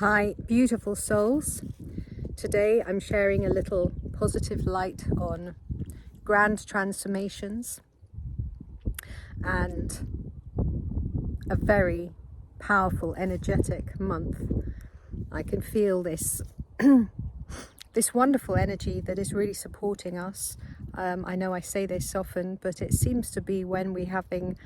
Hi, beautiful souls. Today I'm sharing a little positive light on grand transformations and a very powerful, energetic month. I can feel this this wonderful energy that is really supporting us. I know I say this often, but it seems to be when we're having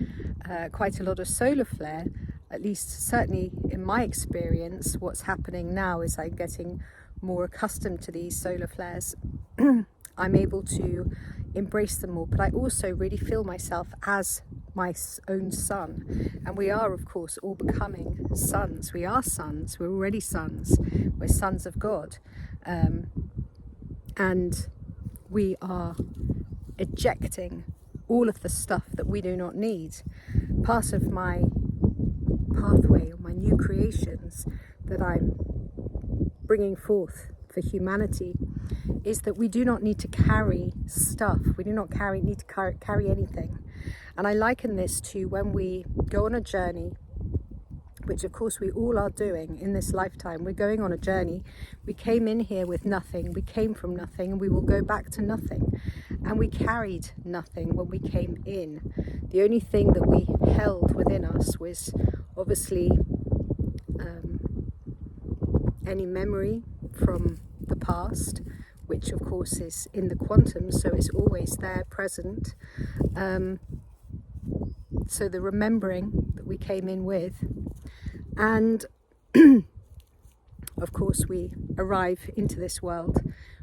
quite a lot of solar flare. At least certainly in my experience, what's happening now is I'm getting more accustomed to these solar flares. I'm able to embrace them more, but I also really feel myself as my own sun. And we are, of course, all becoming sons. We are sons. We're already sons. We're sons of God. And we are ejecting all of the stuff that we do not need. Part of my pathway or my new creations that I'm bringing forth for humanity is that we do not need to carry stuff. We do not need to carry anything. And I liken this to when we go on a journey, which of course we all are doing in this lifetime. We're going on a journey. We came in here with nothing. We came from nothing, and we will go back to nothing. And we carried nothing when we came in. The only thing that we held within us was obviously any memory from the past, which of course is in the quantum, so it's always there, present. So the remembering that we came in with, and of course we arrive into this world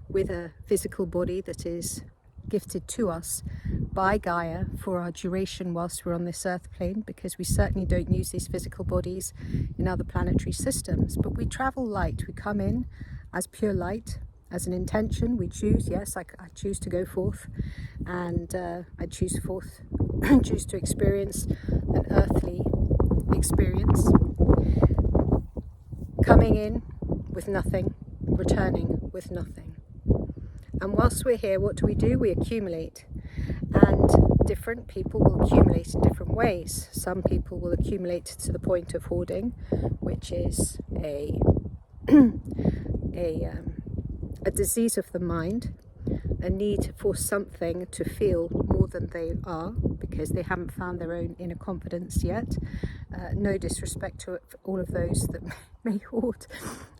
with a physical body that is gifted to us by Gaia for our duration whilst we're on this earth plane, because we certainly don't use these physical bodies in other planetary systems, but we travel light. We come in as pure light, as an intention. We choose, yes, I choose to go forth, and I choose to experience an earthly experience, coming in with nothing, returning with nothing. And whilst we're here, what do? We accumulate. And different people will accumulate in different ways. Some people will accumulate to the point of hoarding, which is a disease of the mind, a need for something to feel more than they are because they haven't found their own inner confidence yet. No disrespect to all of those that may hoard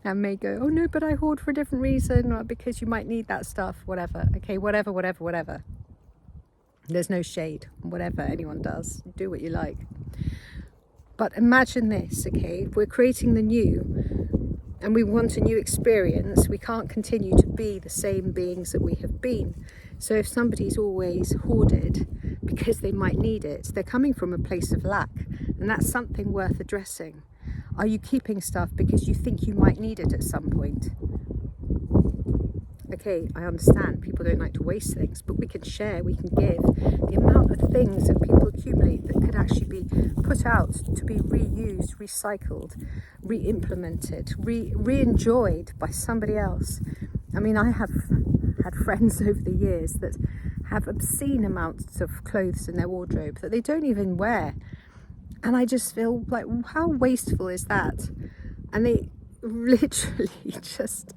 and may go, oh no, but I hoard for a different reason, or because you might need that stuff, whatever. Okay, whatever. There's no shade, whatever anyone does, do what you like. But imagine this, okay, if we're creating the new and we want a new experience, we can't continue to be the same beings that we have been. So if somebody's always hoarded because they might need it, they're coming from a place of lack, and that's something worth addressing. Are you keeping stuff because you think you might need it at some point? Okay, I understand people don't like to waste things, but we can share, we can give. The amount of things that people accumulate that could actually be put out to be reused, recycled, re-implemented, re-enjoyed by somebody else. I mean, I have had friends over the years that have obscene amounts of clothes in their wardrobe that they don't even wear. And I just feel like, how wasteful is that? And they literally just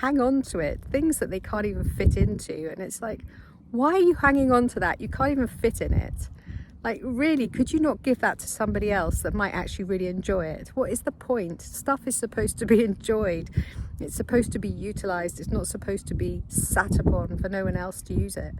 hang on to it, things that they can't even fit into, and it's like, why are you hanging on to that? You can't even fit in it. Like, really, could you not give that to somebody else that might actually really enjoy it? What is the point? Stuff is supposed to be enjoyed, it's supposed to be utilized, it's not supposed to be sat upon for no one else to use it.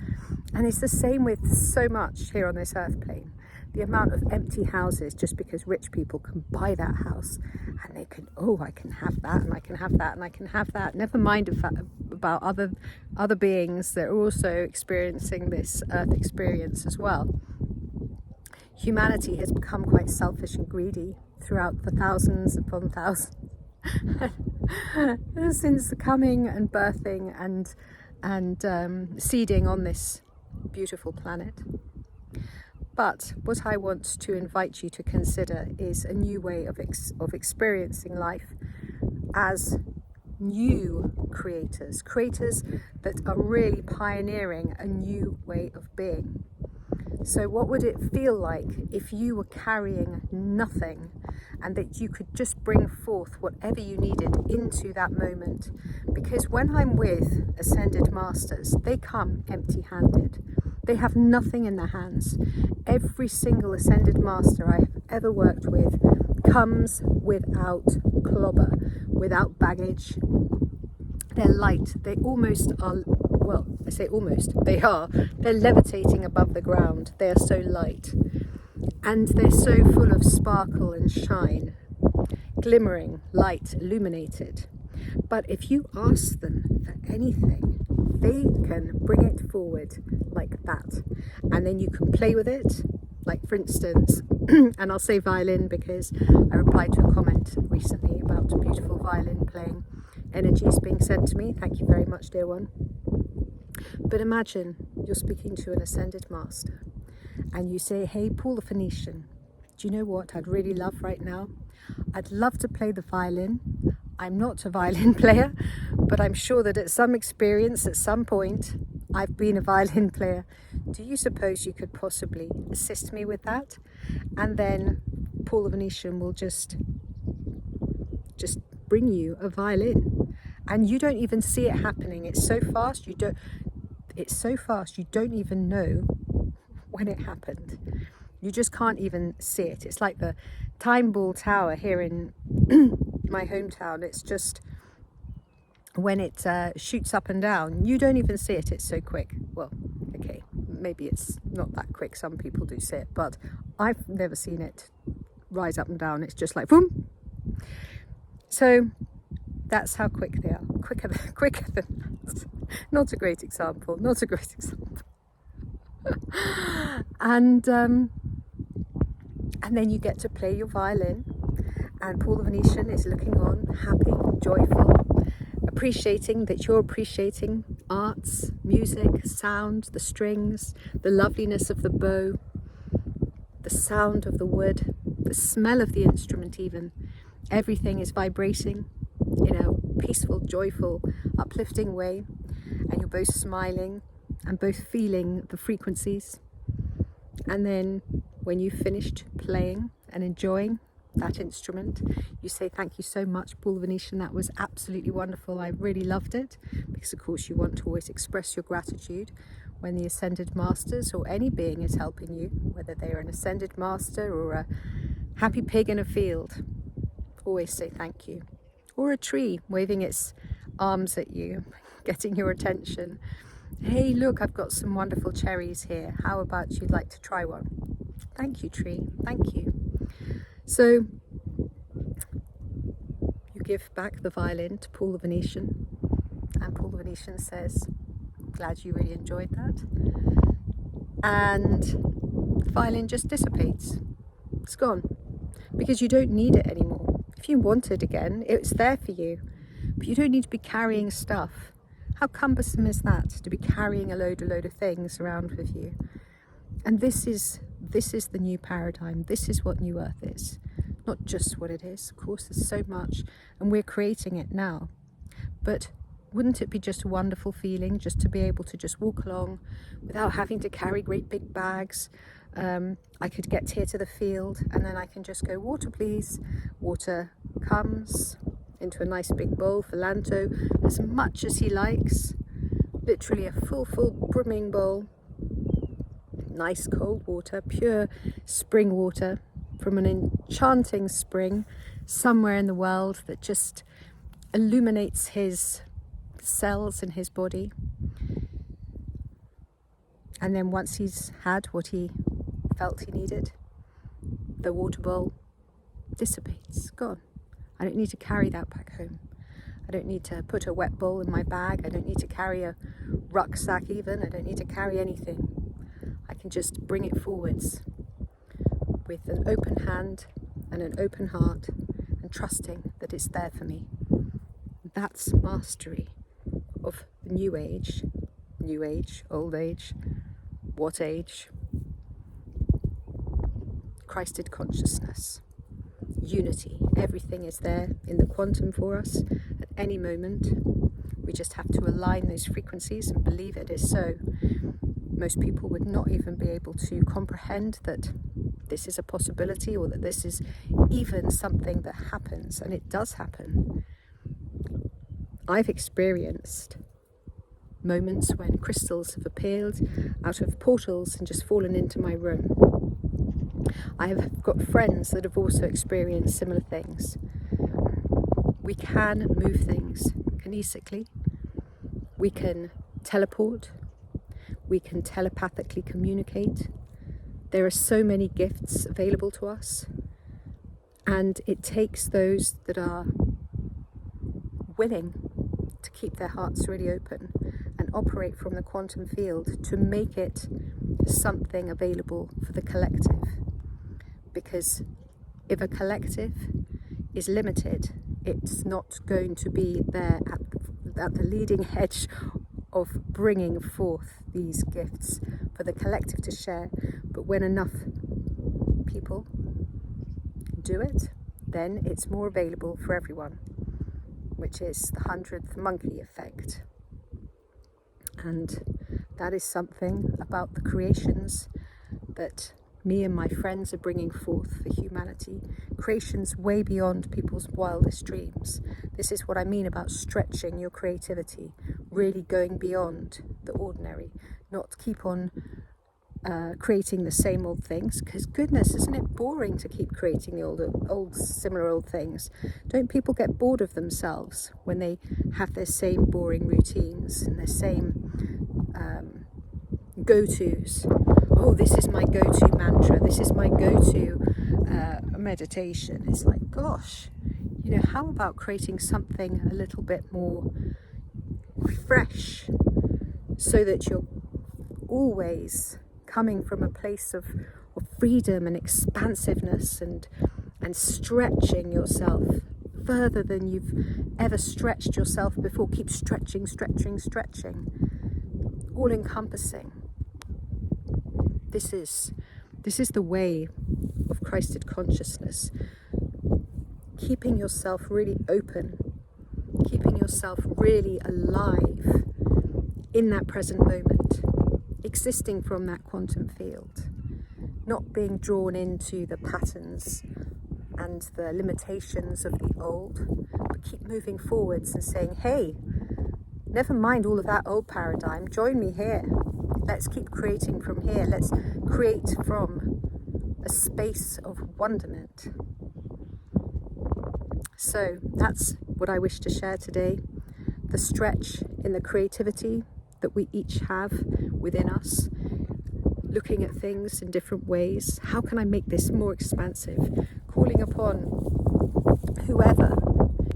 And it's the same with so much here on this earth plane. The amount of empty houses just because rich people can buy that house and they can, oh, I can have that and I can have that and I can have that. Never mind about other beings that are also experiencing this earth experience as well. Humanity has become quite selfish and greedy throughout the thousands upon thousands since the coming and birthing and seeding on this beautiful planet. But what I want to invite you to consider is a new way of experiencing life as new creators that are really pioneering a new way of being. So what would it feel like if you were carrying nothing and that you could just bring forth whatever you needed into that moment. Because when I'm with ascended masters, they come empty-handed. They have nothing in their hands. Every single ascended master I have ever worked with comes without clobber, without baggage. They're light. They almost are, well, I say almost, they are. They're levitating above the ground. They are so light. And they're so full of sparkle and shine, glimmering, light, illuminated. But if you ask them for anything, they can bring it forward like that. And then you can play with it. Like, for instance, and I'll say violin because I replied to a comment recently about beautiful violin playing energies being sent to me. Thank you very much, dear one. But imagine you're speaking to an ascended master and you say, hey, Paul the Phoenician, do you know what I'd really love right now? I'd love to play the violin. I'm not a violin player, but I'm sure that at some experience, at some point, I've been a violin player. Do you suppose you could possibly assist me with that? And then Paul the Venetian will just bring you a violin. And you don't even see it happening. It's so fast, you don't even know when it happened. You just can't even see it. It's like the Time Ball Tower here in my hometown. It's just when it shoots up and down, you don't even see it. It's so quick. Well, okay, maybe it's not that quick. Some people do see it, but I've never seen it rise up and down. It's just like boom. So that's how quick they are. Quicker than that. Not a great example. And then you get to play your violin, and Paul the Venetian is looking on, happy, joyful, appreciating that you're appreciating arts, music, sound, the strings, the loveliness of the bow, the sound of the wood, the smell of the instrument even. Everything is vibrating in a peaceful, joyful, uplifting way, and you're both smiling and both feeling the frequencies. And then when you've finished playing and enjoying that instrument, you say, thank you so much, Paul the Venetian, that was absolutely wonderful. I really loved it. Because of course you want to always express your gratitude when the ascended masters or any being is helping you, whether they're an ascended master or a happy pig in a field. Always say thank you. Or a tree waving its arms at you, getting your attention. Hey, look, I've got some wonderful cherries here. How about you'd like to try one? Thank you, tree. Thank you. So you give back the violin to Paul the Venetian, and Paul the Venetian says, glad you really enjoyed that. And the violin just dissipates. It's gone because you don't need it anymore. If you want it again, it's there for you, but you don't need to be carrying stuff. How cumbersome is that, to be carrying a load of things around with you? And this is the new paradigm. This is what New Earth is. Not just what it is. Of course, there's so much, and we're creating it now. But wouldn't it be just a wonderful feeling just to be able to just walk along without having to carry great big bags? I could get here to the field, and then I can just go, water please. Water comes into a nice big bowl for Lanto, as much as he likes. Literally a full brimming bowl. Nice cold water, pure spring water from an enchanting spring somewhere in the world that just illuminates his cells in his body. And then once he's had what he felt he needed, the water bowl dissipates, gone. I don't need to carry that back home. I don't need to put a wet bowl in my bag. I don't need to carry a rucksack even. I don't need to carry anything. I can just bring it forwards with an open hand and an open heart and trusting that it's there for me. That's mastery of the new age, old age, what age? Christed consciousness. Unity. Everything is there in the quantum for us at any moment. We just have to align those frequencies and believe it is so. Most people would not even be able to comprehend that this is a possibility, or that this is even something that happens, and it does happen. I've experienced moments when crystals have appeared out of portals and just fallen into my room. I have got friends that have also experienced similar things. We can move things kinesically. We can teleport. We can telepathically communicate. There are so many gifts available to us, and it takes those that are willing to keep their hearts really open and operate from the quantum field to make it something available for the collective. Because if a collective is limited, it's not going to be there at the leading edge of bringing forth these gifts for the collective to share. But when enough people do it, then it's more available for everyone, which is the 100th monkey effect. And that is something about the creations that me and my friends are bringing forth for humanity, creations way beyond people's wildest dreams. This is what I mean about stretching your creativity, really going beyond the ordinary, not keep on creating the same old things, because goodness, isn't it boring to keep creating the similar old things? Don't people get bored of themselves when they have their same boring routines and their same go-tos? Oh, this is my go-to mantra, this is my go-to meditation. It's like, gosh, how about creating something a little bit more fresh, so that you're always coming from a place of freedom and expansiveness and stretching yourself further than you've ever stretched yourself before. Keep stretching, all encompassing. This is the way of Christed consciousness. Keeping yourself really open, keeping yourself really alive in that present moment, existing from that quantum field, not being drawn into the patterns and the limitations of the old, but keep moving forwards and saying, hey, never mind all of that old paradigm, join me here. Let's keep creating from here. Let's create from a space of wonderment. So that's what I wish to share today. The stretch in the creativity that we each have within us, looking at things in different ways. How can I make this more expansive? Calling upon whoever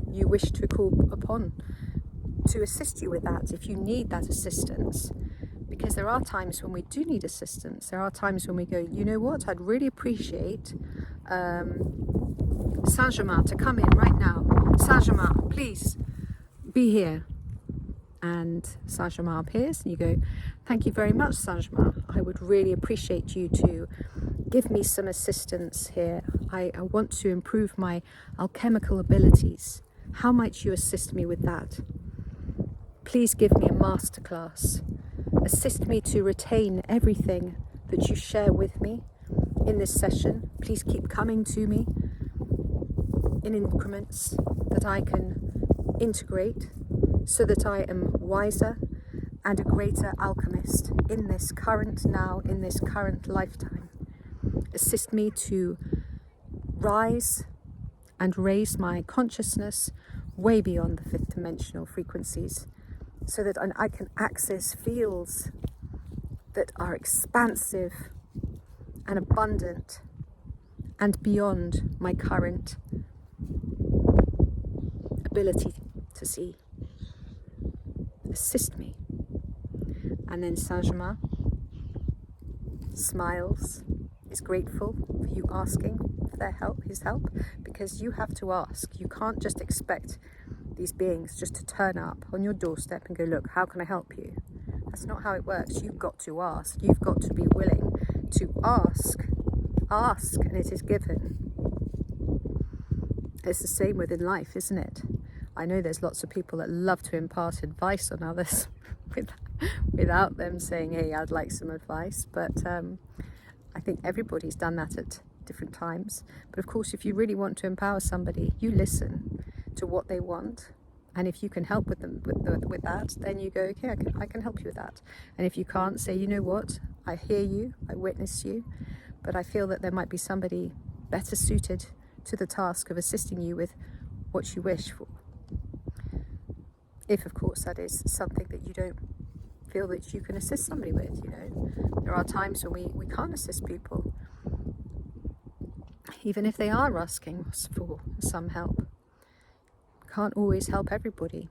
you wish to call upon to assist you with that, if you need that assistance. Because there are times when we do need assistance. There are times when we go, you know what, I'd really appreciate Saint-Germain to come in right now. Saint-Germain, please be here. And Saint-Germain appears and you go, thank you very much, Saint-Germain. I would really appreciate you to give me some assistance here. I want to improve my alchemical abilities. How might you assist me with that? Please give me a masterclass. Assist me to retain everything that you share with me in this session. Please keep coming to me in increments that I can integrate, so that I am wiser and a greater alchemist in this current lifetime. Assist me to rise and raise my consciousness way beyond the fifth dimensional frequencies, so that I can access fields that are expansive and abundant and beyond my current ability to see. Assist me. And then Saint-Germain smiles, is grateful for you asking for their help, his help, because you have to ask. You can't just expect these beings just to turn up on your doorstep and go, look, how can I help you? That's not how it works. You've got to ask. You've got to be willing to ask. Ask and it is given. It's the same within life, isn't it? I know there's lots of people that love to impart advice on others without them saying, hey, I'd like some advice. But I think everybody's done that at different times. But of course, if you really want to empower somebody, you listen to what they want. And if you can help with them with that, then you go, okay, I can help you with that. And if you can't, say, you know what, I hear you, I witness you, but I feel that there might be somebody better suited to the task of assisting you with what you wish for. If, of course, that is something that you don't feel that you can assist somebody with, you know. There are times when we can't assist people, even if they are asking us for some help. Can't always help everybody.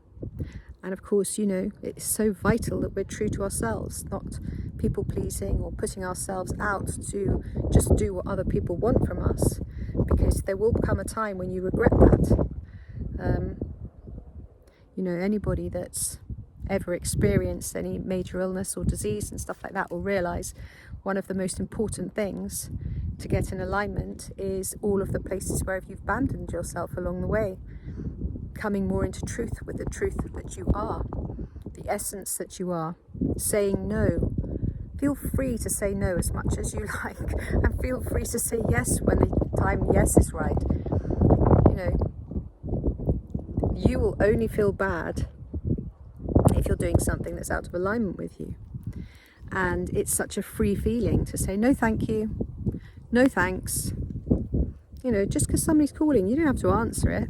And of course, you know, it's so vital that we're true to ourselves, not people pleasing or putting ourselves out to just do what other people want from us, because there will come a time when you regret that. You know, anybody that's ever experienced any major illness or disease and stuff like that will realize one of the most important things to get in alignment is all of the places where you've abandoned yourself along the way, coming more into truth with the truth that you are, the essence that you are, saying no. Feel free to say no as much as you like, and feel free to say yes when the time yes is right. You know, you will only feel bad if you're doing something that's out of alignment with you. And it's such a free feeling to say no thank you, no thanks. You know, just because somebody's calling, you don't have to answer it.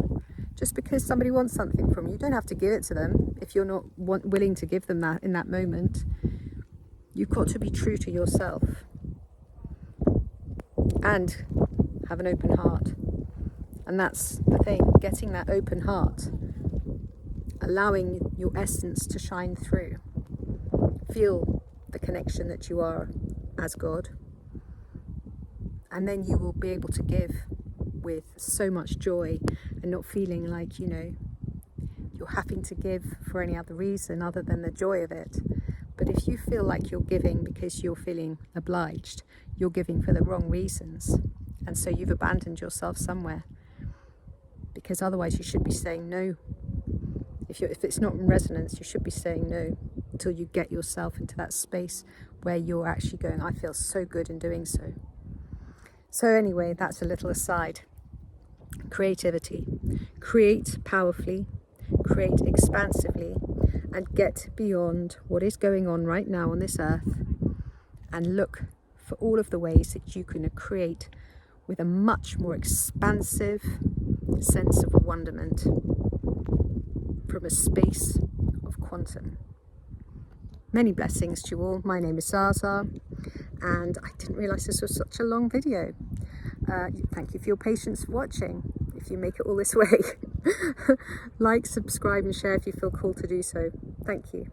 Just because somebody wants something from you, you don't have to give it to them if you're not willing to give them that in that moment. You've got to be true to yourself and have an open heart. And that's the thing, getting that open heart, allowing your essence to shine through. Feel the connection that you are as God. And then you will be able to give with so much joy and not feeling like, you know, you're having to give for any other reason other than the joy of it. But if you feel like you're giving because you're feeling obliged, you're giving for the wrong reasons. And so you've abandoned yourself somewhere, because otherwise you should be saying no. If it's not in resonance, you should be saying no until you get yourself into that space where you're actually going, I feel so good in doing so. So anyway, that's a little aside. Creativity. Create powerfully, create expansively, and get beyond what is going on right now on this earth, and look for all of the ways that you can create with a much more expansive sense of wonderment from a space of quantum. Many blessings to you all. My name is Zaza, and I didn't realise this was such a long video. Thank you for your patience for watching, if you make it all this way. Like, subscribe and share if you feel called to do so. Thank you.